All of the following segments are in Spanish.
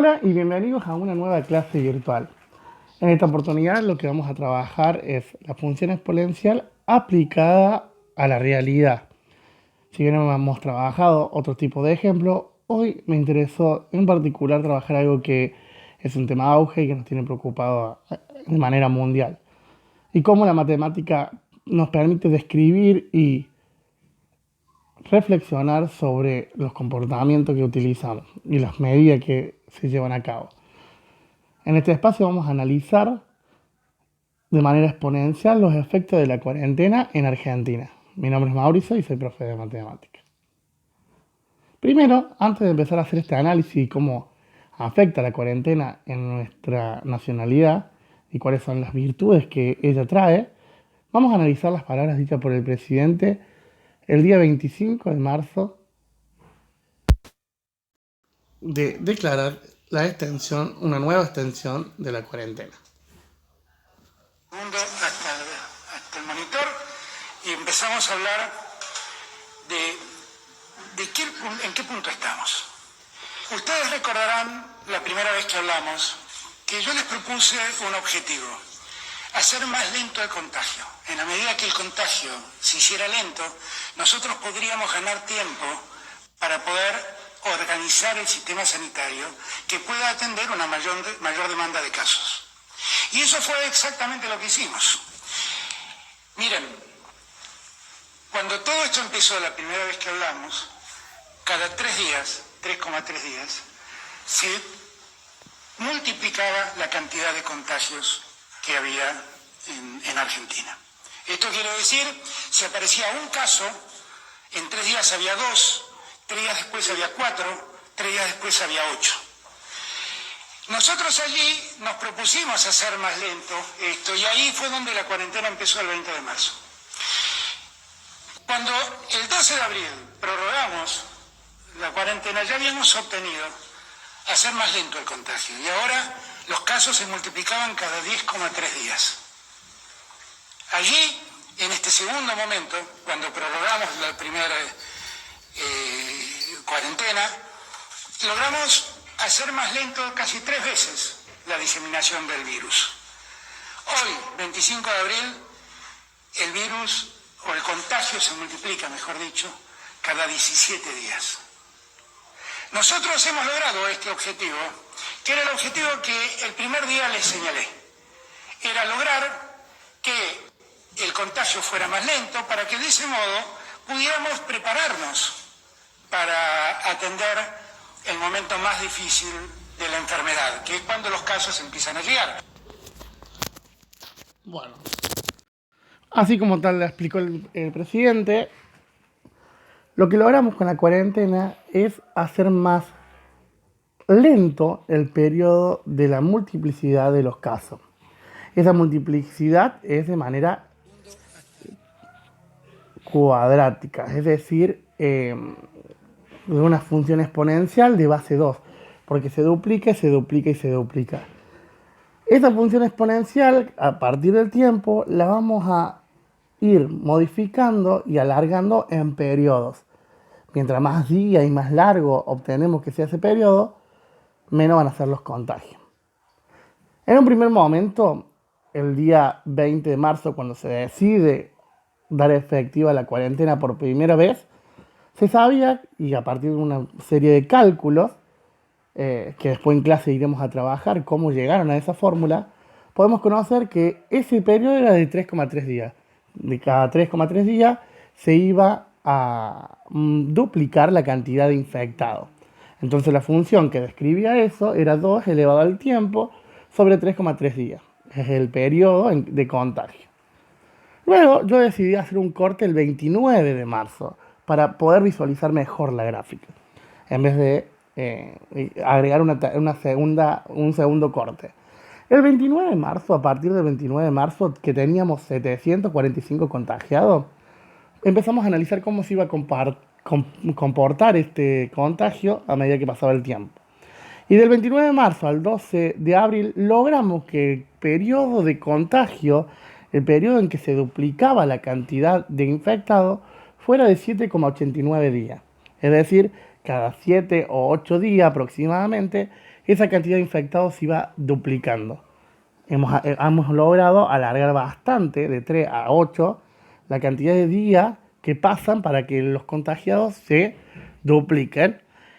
Hola y bienvenidos a una nueva clase virtual. En esta oportunidad lo que vamos a trabajar es la función exponencial aplicada a la realidad. Si bien hemos trabajado otro tipo de ejemplo, hoy me interesó en particular trabajar algo que es un tema auge y que nos tiene preocupado de manera mundial. Y cómo la matemática nos permite describir y reflexionar sobre los comportamientos que utilizamos y las medidas que se llevan a cabo. En este espacio vamos a analizar de manera exponencial los efectos de la cuarentena en Argentina. Mi nombre es Mauricio y soy profe de matemáticas. Primero, antes de empezar a hacer este análisis y cómo afecta la cuarentena en nuestra nacionalidad y cuáles son las virtudes que ella trae, vamos a analizar las palabras dichas por el presidente el día 25 de marzo de declarar una nueva extensión de la cuarentena. Hasta el monitor y empezamos a hablar en qué punto estamos. Ustedes recordarán la primera vez que hablamos que yo les propuse un objetivo: hacer más lento el contagio. En la medida que el contagio se hiciera lento, nosotros podríamos ganar tiempo para poder organizar el sistema sanitario que pueda atender una mayor demanda de casos. Y eso fue exactamente lo que hicimos. Miren, cuando todo esto empezó la primera vez que hablamos, cada 3 días, 3,3 días, se multiplicaba la cantidad de contagios que había en Argentina. Esto quiere decir, si aparecía un caso, en 3 días había 2, 3 días después había 4, 3 días después había 8. Nosotros allí nos propusimos hacer más lento esto y ahí fue donde la cuarentena empezó el 20 de marzo. Cuando el 12 de abril prorrogamos la cuarentena, ya habíamos obtenido hacer más lento el contagio y ahora los casos se multiplicaban cada 10,3 días. Allí, en este segundo momento, cuando prorrogamos la primera cuarentena, logramos hacer más lento casi 3 veces la diseminación del virus. Hoy, 25 de abril, el virus o el contagio se multiplica, mejor dicho, cada 17 días. Nosotros hemos logrado este objetivo, que era el objetivo que el primer día les señalé. Era lograr que el contagio fuera más lento para que de ese modo pudiéramos prepararnos para atender el momento más difícil de la enfermedad, que es cuando los casos empiezan a llegar. Bueno, así como tal le explicó el presidente, lo que logramos con la cuarentena es hacer más lento el periodo de la multiplicidad de los casos. Esa multiplicidad es de manera cuadrática, es decir, de una función exponencial de base 2, porque se duplica, se duplica y se duplica. Esa función exponencial, a partir del tiempo, la vamos a ir modificando y alargando en periodos. Mientras más día y más largo obtenemos que sea ese periodo, menos van a ser los contagios. En un primer momento, el día 20 de marzo, cuando se decide dar efectiva la cuarentena por primera vez, se sabía, y a partir de una serie de cálculos, que después en clase iremos a trabajar cómo llegaron a esa fórmula, podemos conocer que ese periodo era de 3,3 días. De cada 3,3 días se iba a duplicar la cantidad de infectados. Entonces la función que describía eso era 2 elevado al tiempo sobre 3,3 días. Es el periodo de contagio. Luego yo decidí hacer un corte el 29 de marzo para poder visualizar mejor la gráfica, en vez de agregar un segundo corte. El 29 de marzo, a partir del 29 de marzo, que teníamos 745 contagiados, empezamos a analizar cómo se iba a comportar este contagio a medida que pasaba el tiempo. Y del 29 de marzo al 12 de abril logramos que el periodo de contagio, el periodo en que se duplicaba la cantidad de infectados, fuera de 7,89 días. Es decir, cada 7 o 8 días aproximadamente, esa cantidad de infectados se iba duplicando. Hemos logrado alargar bastante, de 3 a 8, la cantidad de días que pasan para que los contagiados se dupliquen,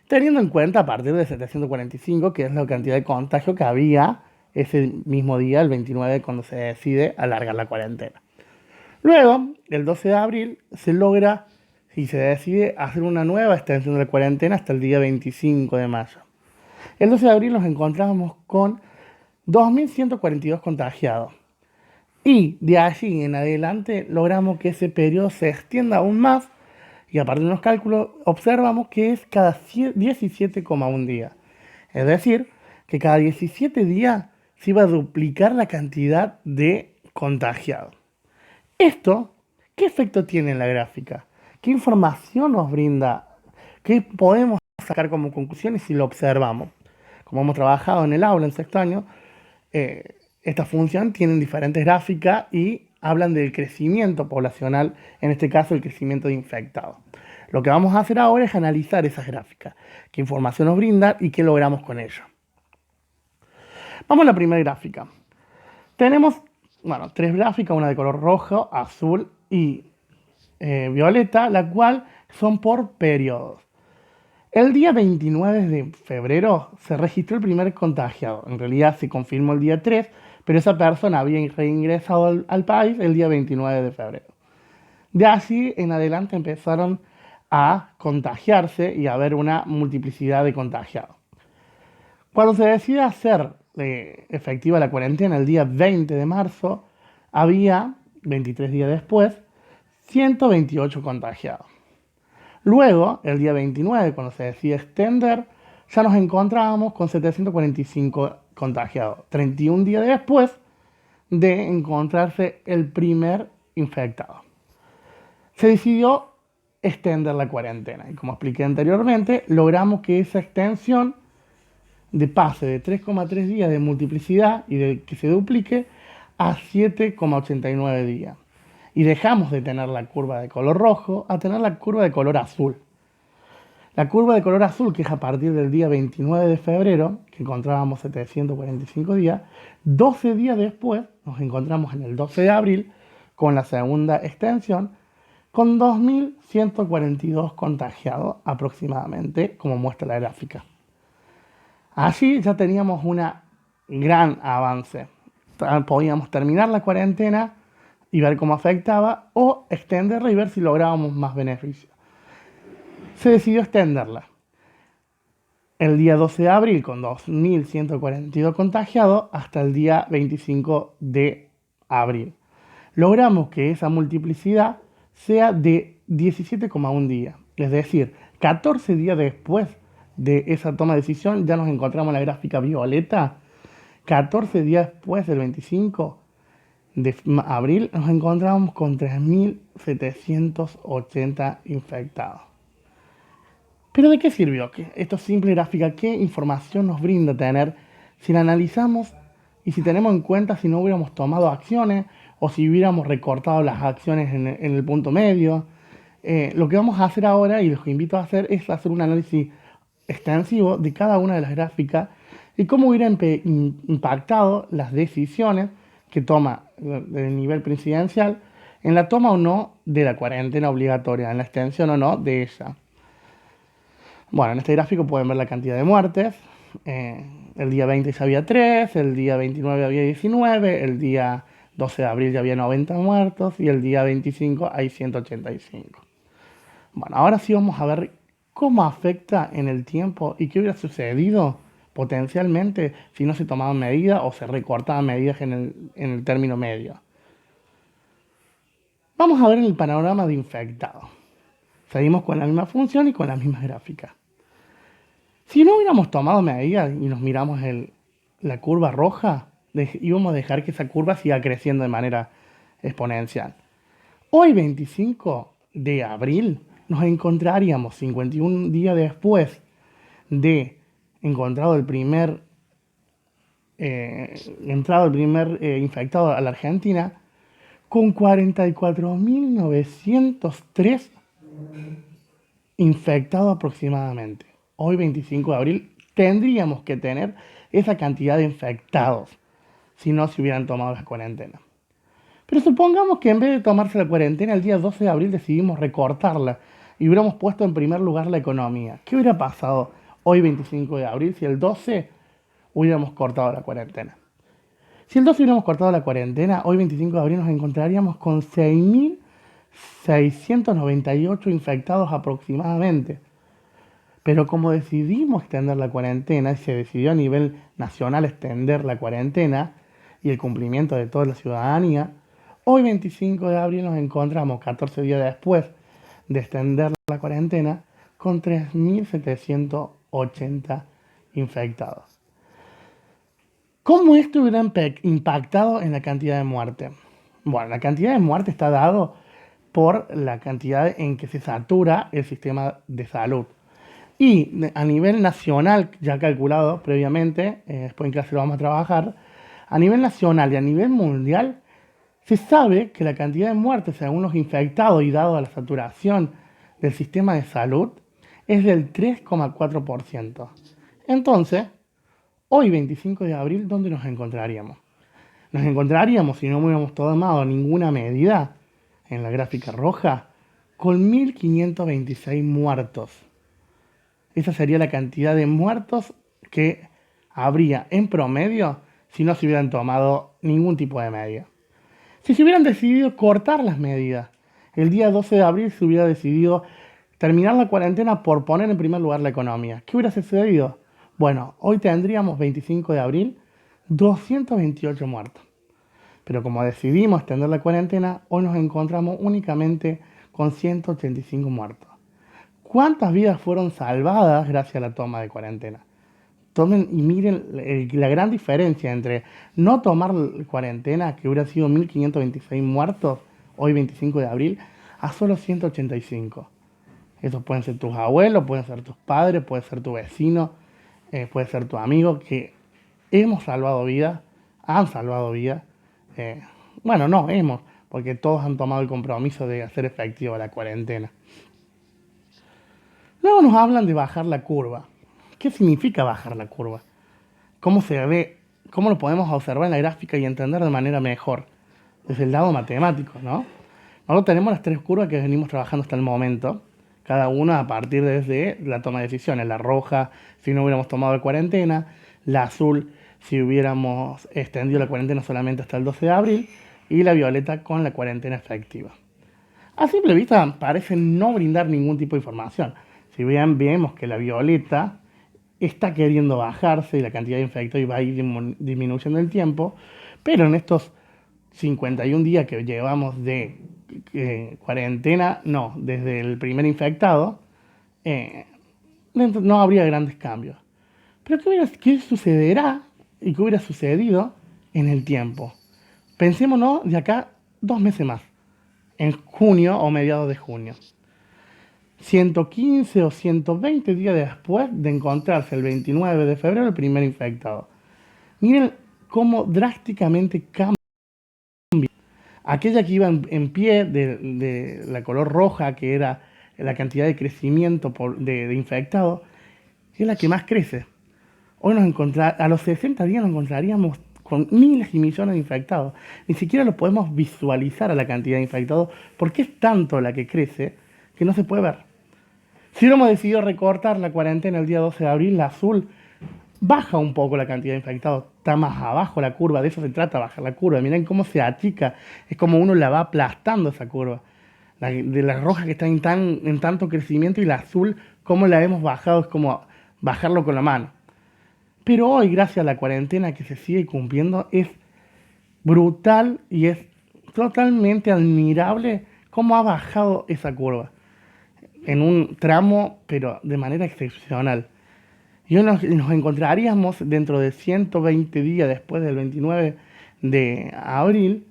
teniendo en cuenta a partir de 745, que es la cantidad de contagio que había ese mismo día, el 29, cuando se decide alargar la cuarentena. Luego, el 12 de abril, se logra y se decide hacer una nueva extensión de la cuarentena hasta el día 25 de mayo. El 12 de abril nos encontramos con 2.142 contagiados. Y de allí en adelante logramos que ese periodo se extienda aún más y a partir de unos cálculos observamos que es cada 17,1 días. Es decir, que cada 17 días se iba a duplicar la cantidad de contagiados. Esto, ¿qué efecto tiene en la gráfica? ¿Qué información nos brinda? ¿Qué podemos sacar como conclusiones si lo observamos? Como hemos trabajado en el aula en sexto año, esta función tiene diferentes gráficas y hablan del crecimiento poblacional, en este caso el crecimiento de infectados. Lo que vamos a hacer ahora es analizar esas gráficas, qué información nos brinda y qué logramos con ello. Vamos a la primera gráfica. Tenemos, tres gráficas, una de color rojo, azul y violeta, la cual son por periodos. El día 29 de febrero se registró el primer contagiado. En realidad se confirmó el día 3, pero esa persona había reingresado al país el día 29 de febrero. De allí en adelante empezaron a contagiarse y a haber una multiplicidad de contagiados. Cuando se decide hacer efectiva la cuarentena el día 20 de marzo, había, 23 días después, 128 contagiados. Luego, el día 29, cuando se decide extender, ya nos encontrábamos con 745 contagiados, 31 días después de encontrarse el primer infectado. Se decidió extender la cuarentena y, como expliqué anteriormente, logramos que esa extensión de pase de 3,3 días de multiplicidad y de que se duplique a 7,89 días. Y dejamos de tener la curva de color rojo a tener la curva de color azul. La curva de color azul, que es a partir del día 29 de febrero, que encontrábamos 745 días, 12 días después nos encontramos en el 12 de abril con la segunda extensión, con 2.142 contagiados aproximadamente, como muestra la gráfica. Allí ya teníamos un gran avance. Podíamos terminar la cuarentena y ver cómo afectaba, o extenderla y ver si lográbamos más beneficios. Se decidió extenderla. El día 12 de abril con 2.142 contagiados hasta el día 25 de abril. Logramos que esa multiplicidad sea de 17,1 días. Es decir, 14 días después de esa toma de decisión ya nos encontramos en la gráfica violeta. 14 días después del 25 de abril nos encontramos con 3.780 infectados. ¿Pero de qué sirvió esta simple gráfica? ¿Qué información nos brinda tener si la analizamos y si tenemos en cuenta si no hubiéramos tomado acciones o si hubiéramos recortado las acciones en el punto medio? Lo que vamos a hacer ahora y los invito a hacer es hacer un análisis extensivo de cada una de las gráficas y cómo hubieran impactado las decisiones que toma el nivel presidencial en la toma o no de la cuarentena obligatoria, en la extensión o no de ella. Bueno, en este gráfico pueden ver la cantidad de muertes. El día 20 ya había 3, el día 29 había 19, el día 12 de abril ya había 90 muertos y el día 25 hay 185. Bueno, ahora sí vamos a ver cómo afecta en el tiempo y qué hubiera sucedido potencialmente si no se tomaban medidas o se recortaban medidas en el término medio. Vamos a ver el panorama de infectados. Seguimos con la misma función y con las mismas gráficas. Si no hubiéramos tomado medidas y nos miramos la curva roja, íbamos a dejar que esa curva siga creciendo de manera exponencial. Hoy, 25 de abril, nos encontraríamos 51 días después de encontrado el primer infectado a la Argentina, con 44.903 infectados aproximadamente. Hoy, 25 de abril, tendríamos que tener esa cantidad de infectados si no se hubieran tomado la cuarentena. Pero supongamos que en vez de tomarse la cuarentena el día 12 de abril decidimos recortarla y hubiéramos puesto en primer lugar la economía. ¿Qué hubiera pasado hoy 25 de abril si el 12 hubiéramos cortado la cuarentena? Si el 12 hubiéramos cortado la cuarentena, hoy 25 de abril nos encontraríamos con 6.698 infectados aproximadamente. Pero como decidimos extender la cuarentena y se decidió a nivel nacional extender la cuarentena y el cumplimiento de toda la ciudadanía, hoy 25 de abril nos encontramos 14 días después de extender la cuarentena con 3.780 infectados. ¿Cómo esto hubiera impactado en la cantidad de muerte? Bueno, la cantidad de muerte está dado por la cantidad en que se satura el sistema de salud. Y a nivel nacional, ya calculado previamente, después en clase lo vamos a trabajar, a nivel nacional y a nivel mundial, se sabe que la cantidad de muertes según los infectados y dado a la saturación del sistema de salud es del 3,4%. Entonces, hoy 25 de abril, ¿dónde nos encontraríamos? Nos encontraríamos, si no hubiéramos tomado ninguna medida, en la gráfica roja, con 1.526 muertos. Esa sería la cantidad de muertos que habría en promedio si no se hubieran tomado ningún tipo de medida. Si se hubieran decidido cortar las medidas, el día 12 de abril se hubiera decidido terminar la cuarentena por poner en primer lugar la economía. ¿Qué hubiera sucedido? Bueno, hoy tendríamos 25 de abril 228 muertos. Pero como decidimos extender la cuarentena, hoy nos encontramos únicamente con 185 muertos. ¿Cuántas vidas fueron salvadas gracias a la toma de cuarentena? Tomen y miren la gran diferencia entre no tomar cuarentena, que hubiera sido 1.526 muertos, hoy 25 de abril, a solo 185. Esos pueden ser tus abuelos, pueden ser tus padres, puede ser tu vecino, puede ser tu amigo, que hemos salvado vidas, han salvado vidas. Bueno, no hemos, porque todos han tomado el compromiso de hacer efectiva la cuarentena. Luego nos hablan de bajar la curva. ¿Qué significa bajar la curva? ¿Cómo se ve? ¿Cómo lo podemos observar en la gráfica y entender de manera mejor? Desde el lado matemático, ¿no? Nosotros tenemos las tres curvas que venimos trabajando hasta el momento, cada una a partir desde la toma de decisiones. La roja, si no hubiéramos tomado la cuarentena; la azul, si hubiéramos extendido la cuarentena solamente hasta el 12 de abril; y la violeta con la cuarentena efectiva. A simple vista parece no brindar ningún tipo de información. Si bien vemos que la violeta está queriendo bajarse y la cantidad de infectados va a ir disminuyendo el tiempo, pero en estos 51 días que llevamos de cuarentena, no, desde el primer infectado, no habría grandes cambios. Pero ¿qué sucederá y qué hubiera sucedido en el tiempo? Pensémonos de acá 2 meses más, en junio o mediados de junio. 115 o 120 días después de encontrarse el 29 de febrero el primer infectado. Miren cómo drásticamente cambia. Aquella que iba en pie de la color roja, que era la cantidad de crecimiento de infectados, es la que más crece. Hoy a los 60 días nos encontraríamos con miles y millones de infectados. Ni siquiera lo podemos visualizar a la cantidad de infectados, porque es tanto la que crece que no se puede ver. Si hubiéramos decidido recortar la cuarentena el día 12 de abril, la azul baja un poco la cantidad de infectados, está más abajo la curva, de eso se trata, bajar la curva. Miren cómo se achica, es como uno la va aplastando esa curva. De la roja que está en tanto crecimiento, y la azul, cómo la hemos bajado, es como bajarlo con la mano. Pero hoy, gracias a la cuarentena que se sigue cumpliendo, es brutal y es totalmente admirable cómo ha bajado esa curva en un tramo, pero de manera excepcional. Y hoy nos encontraríamos dentro de 120 días después del 29 de abril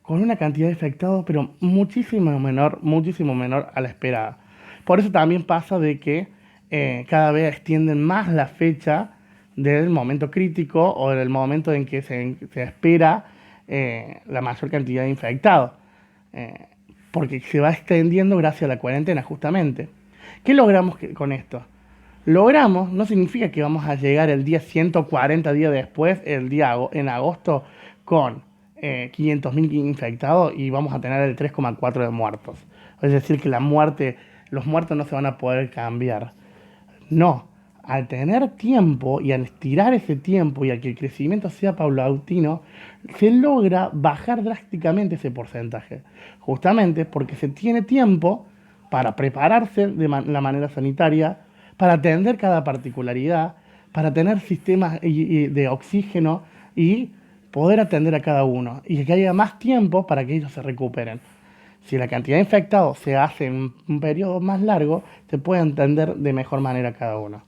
con una cantidad de infectados, pero muchísimo menor a la esperada. Por eso también pasa de que cada vez extienden más la fecha del momento crítico o del momento en que se espera la mayor cantidad de infectados. Porque se va extendiendo gracias a la cuarentena, justamente. ¿Qué logramos con esto? logramos, no significa que vamos a llegar el día 140 días después, en agosto, con 500.000 infectados y vamos a tener el 3,4 de muertos. Es decir, que los muertos no se van a poder cambiar. No, al tener tiempo y al estirar ese tiempo y al que el crecimiento sea paulatino, se logra bajar drásticamente ese porcentaje. Justamente porque se tiene tiempo para prepararse de la manera sanitaria, para atender cada particularidad, para tener sistemas de oxígeno y poder atender a cada uno. Y que haya más tiempo para que ellos se recuperen. Si la cantidad de infectados se hace en un periodo más largo, se puede entender de mejor manera cada uno.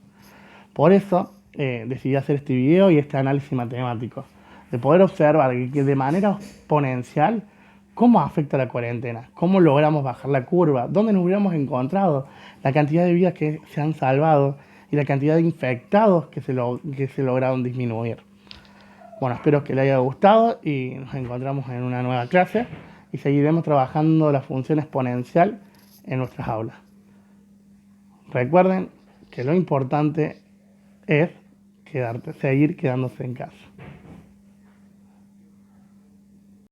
Por eso decidí hacer este video y este análisis matemático, de poder observar que de manera exponencial cómo afecta la cuarentena, cómo logramos bajar la curva, dónde nos hubiéramos encontrado, la cantidad de vidas que se han salvado y la cantidad de infectados que se lograron disminuir. Bueno, espero que les haya gustado y nos encontramos en una nueva clase y seguiremos trabajando la función exponencial en nuestras aulas. Recuerden que lo importante es seguir quedándose en casa.